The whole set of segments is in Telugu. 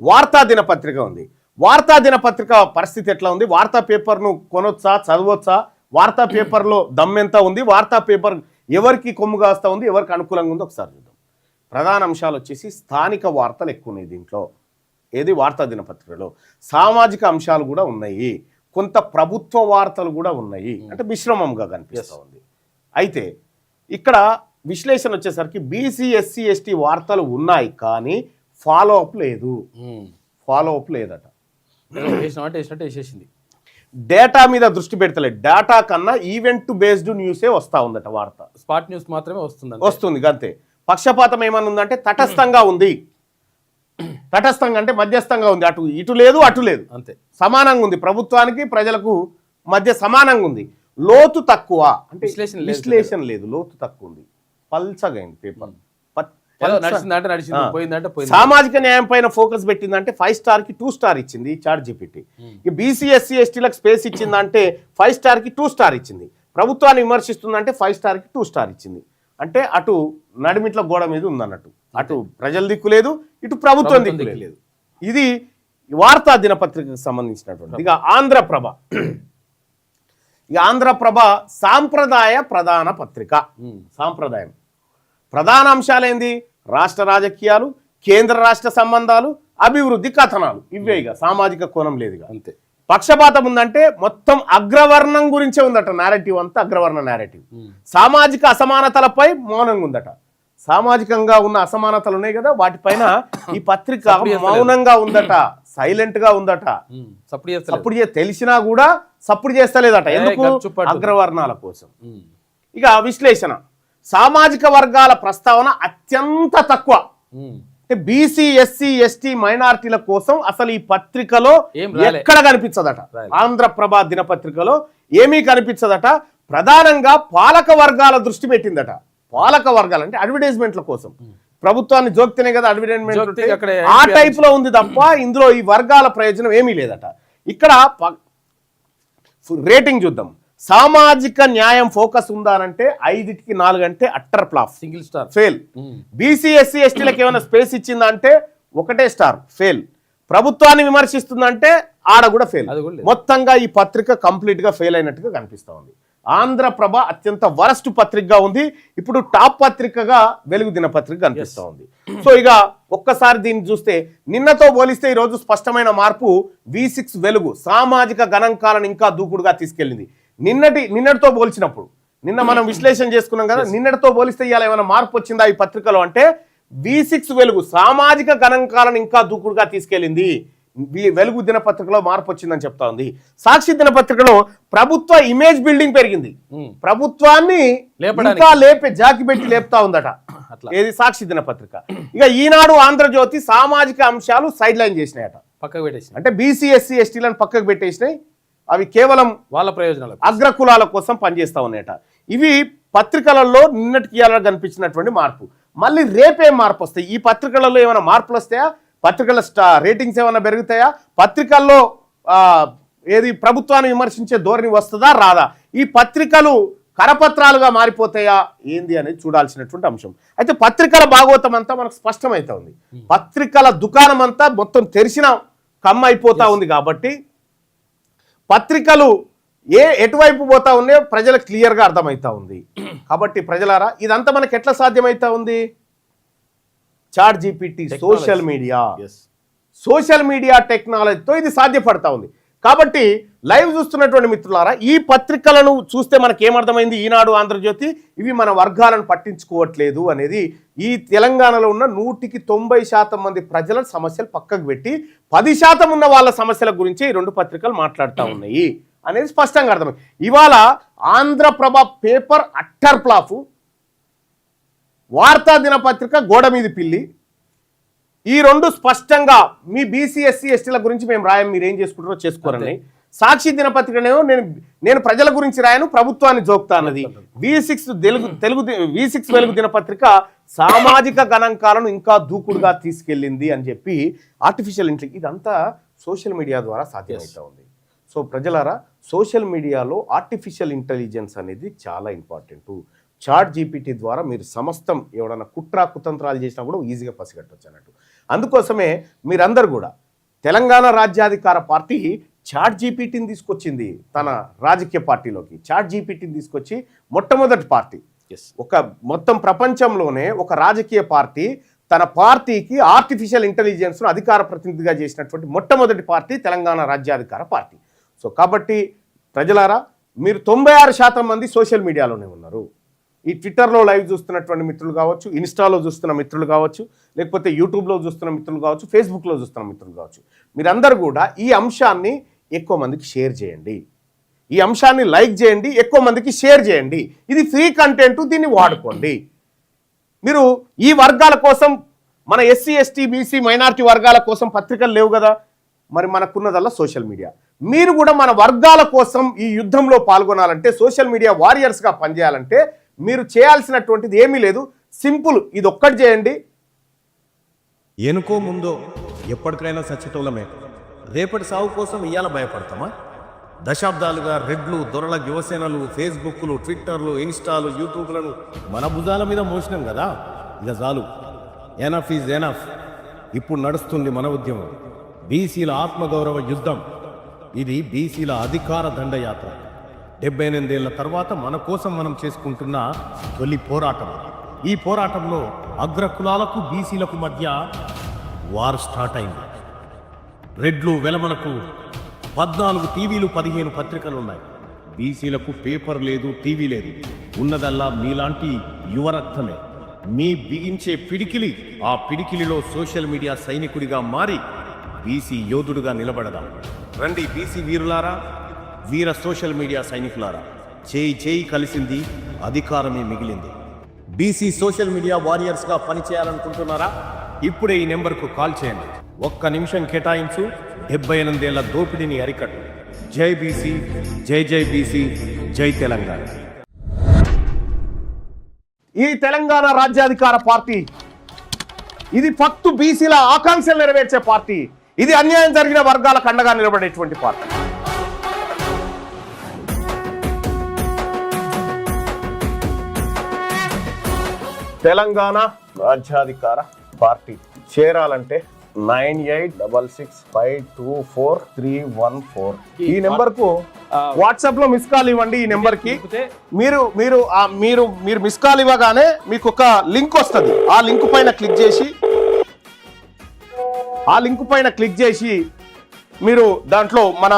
వార్తా దినపత్రిక ఉంది. వార్తా దినపత్రిక పరిస్థితి ఎట్లా ఉంది? వార్తా పేపర్ను కొనొచ్చా, చదవచ్చా? వార్తా పేపర్లో దమ్మెంత ఉంది? వార్తా పేపర్ ఎవరికి కొమ్ము కాస్తా ఉంది, ఎవరికి అనుకూలంగా ఉందో ఒకసారి చూద్దాం. ప్రధాన అంశాలు వచ్చేసి స్థానిక వార్తలు ఎక్కువ ఉన్నాయి దీంట్లో. ఏది వార్తా దినపత్రికలో సామాజిక అంశాలు కూడా ఉన్నాయి, కొంత ప్రభుత్వ వార్తలు కూడా ఉన్నాయి. అంటే మిశ్రమంగా కనిపిస్తూ ఉంది. అయితే ఇక్కడ విశ్లేషణ వచ్చేసరికి బీసీ ఎస్సీ ఎస్టీ వార్తలు ఉన్నాయి, కానీ ఫాలో అప్ లేదు. ఫాలో అప్ లేదట. డేటా మీద దృష్టి పెడతలేదు. డేటా కన్నా ఈవెంట్ బేస్డ్ న్యూసే వస్తూ ఉందట వార్త. స్పాట్ న్యూస్ మాత్రమే వస్తుంది అంతే. పక్షపాతం ఏమన్నా ఉందంటే తటస్థంగా ఉంది. తటస్థంగా అంటే మధ్యస్థంగా ఉంది. అటు ఇటు లేదు, అటు లేదు, అంతే సమానంగా ఉంది. ప్రభుత్వానికి ప్రజలకు మధ్య సమానంగా ఉంది. లోతు తక్కువ అంటే విశ్లేషణ లేదు, లోతు తక్కువ ఉంది. పల్చగా అయింది పేపర్. సామాజిక న్యాయం పైన ఫోకస్ పెట్టిందంటే 5 స్టార్కి 2 స్టార్ ఇచ్చింది చాట్ జీపీటీ. బీసీ ఎస్సీ ఎస్టీలకు స్పేస్ ఇచ్చిందంటే 5 స్టార్కి 2 స్టార్ ఇచ్చింది. ప్రభుత్వాన్ని విమర్శిస్తుందంటే 5 స్టార్కి 2 స్టార్ ఇచ్చింది. అంటే అటు నడిమిట్ల గోడ మీద ఉందన్నట్టు. అటు ప్రజల దిక్కు లేదు, ఇటు ప్రభుత్వం దిక్కు లేదు. ఇది వార్తా దినపత్రికకు సంబంధించినటువంటి. ఇక ఆంధ్రప్రభ. ఇక ఆంధ్రప్రభ సాంప్రదాయ ప్రధాన పత్రిక. సాంప్రదాయం ప్రధాన అంశాలేంది? రాష్ట్ర రాజకీయాలు, కేంద్ర రాష్ట్ర సంబంధాలు, అభివృద్ధి కథనాలు. ఇవే ఇక సామాజిక కోణం లేదు. అంతే. పక్షపాతం ఉందంటే మొత్తం అగ్రవర్ణం గురించే ఉందట. నేరేటివ్ అంతా అగ్రవర్ణ నేరేటివ్. సామాజిక అసమానతలపై మౌనంగా ఉందట. సామాజికంగా ఉన్న అసమానతలు ఉన్నాయి కదా, వాటిపైన ఈ పత్రిక మౌనంగా ఉందట, సైలెంట్ గా ఉందట. సప్పుడు తెలిసినా కూడా సప్పుడు చేస్తలేదట. ఎందుకు? అగ్రవర్ణాల కోసం. ఇక విశ్లేషణ. సామాజిక వర్గాల ప్రస్తావన అత్యంత తక్కువ. అంటే బీసీ ఎస్సీ ఎస్టీ మైనారిటీల కోసం అసలు ఈ పత్రికలో ఎక్కడ కనిపించదట. ఆంధ్రప్రభ దినపత్రికలో ఏమీ కనిపించదట. ప్రధానంగా పాలక వర్గాల దృష్టి పెట్టిందట. పాలక వర్గాలు అంటే అడ్వర్టైజ్మెంట్ల కోసం. ప్రభుత్వాన్ని జోక్తేనే కదా అడ్వర్టైజ్మెంట్, ఆ టైప్ లో ఉంది తప్ప ఇందులో ఈ వర్గాల ప్రయోజనం ఏమీ లేదట. ఇక్కడ రేటింగ్ చూద్దాం. సామాజిక న్యాయం ఫోకస్ ఉందానంటే 5కి 4 అంటే utter flop, single star, fail. BC SC ఎస్టీలకు ఏమైనా స్పేస్ ఇచ్చిందంటే 1 స్టార్, ఫెయిల్. ప్రభుత్వాన్ని విమర్శిస్తుందంటే ఆడ కూడా ఫెయిల్. మొత్తంగా ఈ పత్రిక కంప్లీట్ గా ఫెయిల్ అయినట్టుగా కనిపిస్తా ఉంది. ఆంధ్రప్రభ అత్యంత వరస్ట్ పత్రికగా ఉంది. ఇప్పుడు టాప్ పత్రికగా వెలుగు దినపత్రిక కనిపిస్తూ ఉంది. సో ఇక ఒక్కసారి దీన్ని చూస్తే నిన్నతో పోలిస్తే ఈరోజు స్పష్టమైన మార్పు. V6 వెలుగు సామాజిక గణాంకాలను ఇంకా దూకుడుగా తీసుకెళ్ళింది. నిన్నటితో పోల్చినప్పుడు, నిన్న మనం విశ్లేషణ చేసుకున్నాం కదా, నిన్నటితో పోలిస్తే ఇవాళ ఏమైనా మార్పు వచ్చిందా ఈ పత్రికలో అంటే V6 వెలుగు సామాజిక గణాంకాలను ఇంకా దూకుడుగా తీసుకెళ్ళింది. వెలుగు దినపత్రికలో మార్పు వచ్చిందని చెప్తా ఉంది. సాక్షి దినపత్రికలో ప్రభుత్వ ఇమేజ్ బిల్డింగ్ పెరిగింది. ప్రభుత్వాన్ని ఇంకా జాకి పెట్టి లేపుతా ఉందట. ఏది? సాక్షి దినపత్రిక. ఇక ఈనాడు, ఆంధ్రజ్యోతి సామాజిక అంశాలు సైడ్ లైన్ చేసినాయట, పక్కకు పెట్టేసినాయి. అంటే బీసీ ఎస్సీ ఎస్టీలను పక్కకు పెట్టేసినాయి. అవి కేవలం వాళ్ళ ప్రయోజనాలు, అగ్రకులాల కోసం పనిచేస్తా ఉన్నాయట. ఇవి పత్రికలలో నిన్నటికి కనిపించినటువంటి మార్పు. మళ్ళీ రేపేం మార్పు వస్తాయి? ఈ పత్రికలలో ఏమైనా మార్పులు వస్తాయా? పత్రికల రేటింగ్స్ ఏమైనా పెరుగుతాయా? పత్రికల్లో ఏది ప్రభుత్వాన్ని విమర్శించే ధోరణి వస్తుందా రాదా? ఈ పత్రికలు కరపత్రాలుగా మారిపోతాయా ఏంది అనేది చూడాల్సినటువంటి అంశం. అయితే పత్రికల భాగవతం అంతా మనకు స్పష్టమైతా ఉంది. పత్రికల దుకాణం అంతా మొత్తం తెరిచిన కమ్మ అయిపోతా ఉంది. కాబట్టి పత్రికలు ఎటువైపు పోతా ఉన్నాయో ప్రజలకు క్లియర్గా అర్థమవుతా ఉంది. కాబట్టి ప్రజలారా, ఇదంతా మనకు ఎట్లా సాధ్యమవుతా ఉంది? చాట్ జీపీటీ, సోషల్ మీడియా టెక్నాలజీతో ఇది సాధ్యపడతా ఉంది. కాబట్టి లైవ్ చూస్తున్నటువంటి మిత్రులారా, ఈ పత్రికలను చూస్తే మనకి ఏమర్థమైంది? ఈనాడు, ఆంధ్రజ్యోతి ఇవి మన వర్గాలను పట్టించుకోవట్లేదు అనేది. ఈ తెలంగాణలో ఉన్న 190% మంది ప్రజల సమస్యలు పక్కకు పెట్టి 10% ఉన్న వాళ్ళ సమస్యల గురించి ఈ 2 పత్రికలు మాట్లాడుతూ ఉన్నాయి అనేది స్పష్టంగా అర్థమైంది. ఇవాళ ఆంధ్రప్రభ పేపర్ అట్టర్ ఫ్లాప్, వార్తా దినపత్రిక గోడ మీద పిల్లి. ఈ 2 స్పష్టంగా మీ బీసీ ఎస్సీ ఎస్టీల గురించి మేము రాయం, మీరు ఏం చేసుకుంటారో చేసుకోరని. సాక్షి దినపత్రికనేమో నేను ప్రజల గురించి రాయను, ప్రభుత్వాన్ని జోక్తా అన్నది. V6 వెలుగు దినపత్రిక సామాజిక గణాంకాలను ఇంకా దూకుడుగా తీసుకెళ్ళింది అని చెప్పి ఆర్టిఫిషియల్ ఇంటెలిజెన్స్ ఇదంతా సోషల్ మీడియా ద్వారా సాధ్యమవుతా ఉంది. సో ప్రజలారా, సోషల్ మీడియాలో ఆర్టిఫిషియల్ ఇంటెలిజెన్స్ అనేది చాలా ఇంపార్టెంట్. చాట్ జీపీటీ ద్వారా మీరు సమస్తం ఎవడన్నా కుట్ర కుతంత్రాలు చేసినా కూడా ఈజీగా పసిగట్టవచ్చు అన్నట్టు. అందుకోసమే మీరందరూ కూడా తెలంగాణ రాజ్యాధికార పార్టీ చాట్ జీపీటీని తీసుకొచ్చింది తన రాజకీయ పార్టీలోకి. చాట్ జీపీటీని తీసుకొచ్చి మొట్టమొదటి పార్టీ, ఒక మొత్తం ప్రపంచంలోనే ఒక రాజకీయ పార్టీ తన పార్టీకి ఆర్టిఫిషియల్ ఇంటెలిజెన్స్ను అధికార ప్రతినిధిగా చేసినటువంటి మొట్టమొదటి పార్టీ తెలంగాణ రాజ్యాధికార పార్టీ. సో కాబట్టి ప్రజలారా, మీరు 96% మంది సోషల్ మీడియాలోనే ఉన్నారు. ఈ ట్విట్టర్లో లైవ్ చూస్తున్నటువంటి మిత్రులు కావచ్చు, ఇన్స్టాలో చూస్తున్న మిత్రులు కావచ్చు, లేకపోతే యూట్యూబ్లో చూస్తున్న మిత్రులు కావచ్చు, ఫేస్బుక్లో చూస్తున్న మిత్రులు కావచ్చు, మీరందరూ కూడా ఈ అంశాన్ని ఎక్కువ మందికి షేర్ చేయండి. ఈ అంశాన్ని లైక్ చేయండి, ఎక్కువ మందికి షేర్ చేయండి. ఇది ఫ్రీ కంటెంట్, దీన్ని వాడుకోండి. మీరు ఈ వర్గాల కోసం, మన ఎస్సీ ఎస్టీ బీసీ మైనారిటీ వర్గాల కోసం పత్రికలు లేవు కదా, మరి మనకున్నదల్లా సోషల్ మీడియా. మీరు కూడా మన వర్గాల కోసం ఈ యుద్ధంలో పాల్గొనాలంటే, సోషల్ మీడియా వారియర్స్గా పనిచేయాలంటే మీరు చేయాల్సినటువంటిది ఏమీ లేదు. సింపుల్, ఇది ఒక్కటి చేయండి. ఎనుకో ముందో ఎప్పటికైనా సచ్చేటోళ్ళమే. రేపటి సాగు కోసం ఇయ్యాల భయపడతామా? దశాబ్దాలుగా రెడ్లు, దొరల యువసేనలు, ఫేస్బుక్లు, ట్విట్టర్లు, ఇన్స్టాలు, యూట్యూబ్లను మన భుజాల మీద మోసినాం కదా. ఇక చాలు, ఎనఫ్ ఈజ్ ఎనఫ్. ఇప్పుడు నడుస్తుంది మన ఉద్యమం, బీసీల ఆత్మగౌరవ యుద్ధం. ఇది బీసీల అధికార దండయాత్ర. 78 ఏళ్ల తర్వాత మన కోసం మనం చేసుకుంటున్న తొలి పోరాటం. ఈ పోరాటంలో అగ్రకులాలకు బీసీలకు మధ్య వార్ స్టార్ట్ అయింది. రెడ్లు వెలమలకు 14 టీవీలు, 15 పత్రికలున్నాయి. బీసీలకు పేపర్ లేదు, టీవీ లేదు. ఉన్నదల్లా మీలాంటి యువరక్తమే. మీ బిగించే పిడికిలి, ఆ పిడికిలిలో సోషల్ మీడియా సైనికుడిగా మారి బీసీ యోధుడుగా నిలబడదాం. రండి బీసీ వీరులారా, వీర సోషల్ మీడియా సైనికులారా, చేయి చేయి కలిసింది, అధికారమే మిగిలింది. బీసీ సోషల్ మీడియా వారియర్స్గా పనిచేయాలనుకుంటున్నారా? ఇప్పుడే ఈ నెంబర్కు కాల్ చేయండి. 1 నిమిషం కేటాయించు, 78 ఏళ్ల దోపిడీని అరికట్టు. జై బీసీ, జై జై బీసీ, జై తెలంగాణ. ఈ తెలంగాణ రాజ్యాధికార పార్టీ ఇది ఫక్తు బీసీల ఆకాంక్షలు నెరవేర్చే పార్టీ. ఇది అన్యాయం జరిగిన వర్గాలకు అండగా నిలబడేటువంటి పార్టీ. తెలంగాణ రాజ్యాధికార పార్టీ చేరాలంటే 9866524314 ఈ నెంబర్ కు వాట్సాప్ లో మిస్ కాల్ ఇవ్వండి. ఈ నెంబర్ కి మీరు మీరు మీరు మీరు మిస్ కాల్ ఇవ్వగానే మీకు ఒక లింక్ వస్తుంది. ఆ లింక్ పైన క్లిక్ చేసి మీరు దాంట్లో మన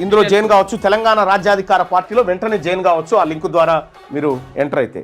ఇందులో జాయిన్ కావచ్చు. తెలంగాణ రాజ్యాధికార పార్టీలో వెంటనే జాయిన్ కావచ్చు. ఆ లింక్ ద్వారా మీరు ఎంటర్ అయితే